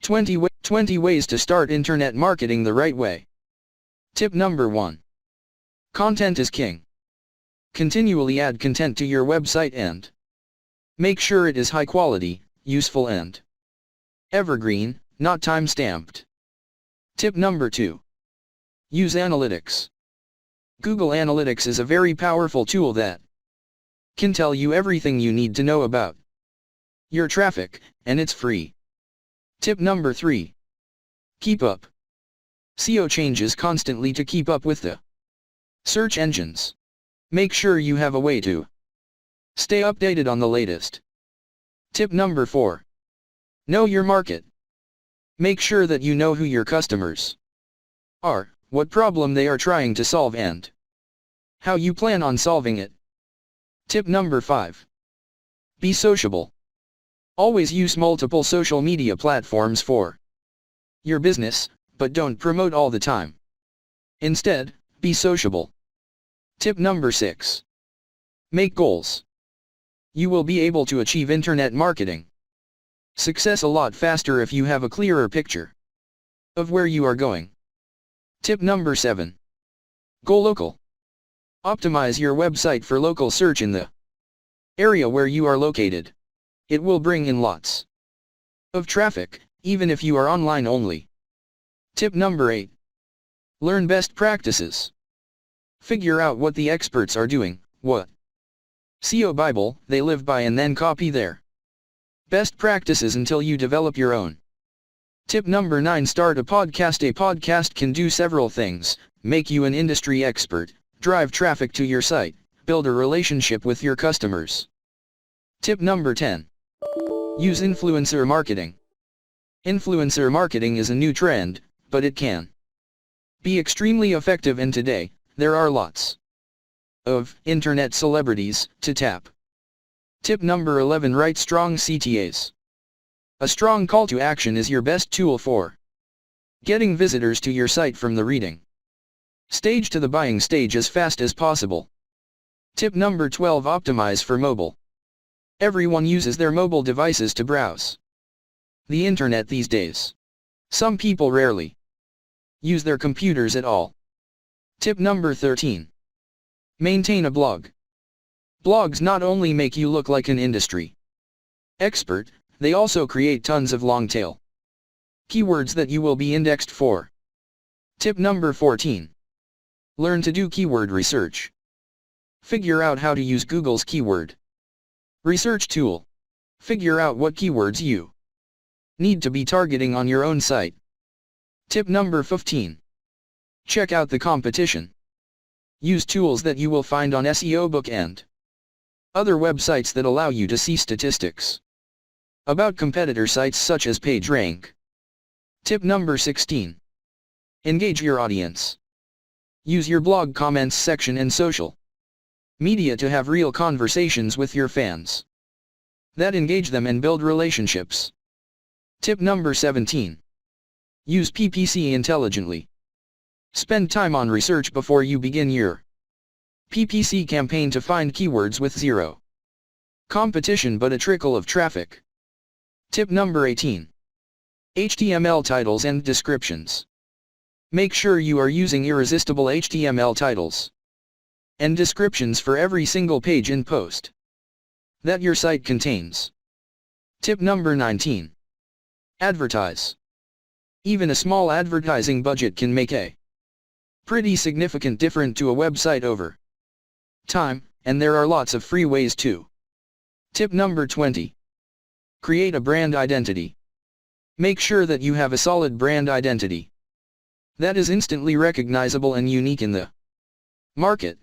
20 ways to start internet marketing the right way. Tip number 1. Content is king. Continually add content to your website and make sure it is high quality, useful and evergreen, not time-stamped. Tip number 2. Use analytics. Google Analytics is a very powerful tool that can tell you everything you need to know about your traffic, and it's free. Tip number 3. Keep up. SEO changes constantly to keep up with the search engines. Make sure you have a way to stay updated on the latest. Tip number 4. Know your market. Make sure that you know who your customers are, what problem they are trying to solve and how you plan on solving it. Tip number 5. Be sociable. Always use multiple social media platforms for your business, but don't promote all the time. Instead, be sociable. Tip number 6. Make goals. You will be able to achieve internet marketing success a lot faster if you have a clearer picture of where you are going. Tip number 7. Go local. Optimize your website for local search in the area where you are located. It will bring in lots of traffic, even if you are online only. Tip number 8. Learn best practices. Figure out what the experts are doing, what SEO Bible they live by, and then copy their best practices until you develop your own. Tip number 9. Start a podcast. A podcast can do several things: make you an industry expert, drive traffic to your site, build a relationship with your customers. Tip number 10. Use influencer marketing. Influencer marketing is a new trend, but it can be extremely effective, and today, there are lots of internet celebrities to tap. Tip number 11. Write strong CTAs. A strong call to action is your best tool for getting visitors to your site from the reading stage to the buying stage as fast as possible. Tip number 12. Optimize for mobile. Everyone uses their mobile devices to browse the internet these days. Some people rarely use their computers at all. Tip number 13. Maintain a blog. Blogs not only make you look like an industry expert, they also create tons of long-tail keywords that you will be indexed for. Tip number 14. Learn to do keyword research. Figure out how to use Google's keyword research tool. Figure out what keywords you need to be targeting on your own site. Tip number 15. Check out the competition. Use tools that you will find on SEO Book and other websites that allow you to see statistics about competitor sites such as PageRank. Tip number 16. Engage your audience. Use your blog comments section and social media to have real conversations with your fans that engage them and build relationships. Tip number 17. Use PPC intelligently. Spend time on research before you begin your PPC campaign to find keywords with zero competition but a trickle of traffic. Tip number 18. HTML titles and descriptions. Make sure you are using irresistible HTML titles and descriptions for every single page and post that your site contains. Tip number 19. Advertise. Even a small advertising budget can make a pretty significant difference to a website over time, and there are lots of free ways too. Tip number 20. Create a brand identity. Make sure that you have a solid brand identity that is instantly recognizable and unique in the market,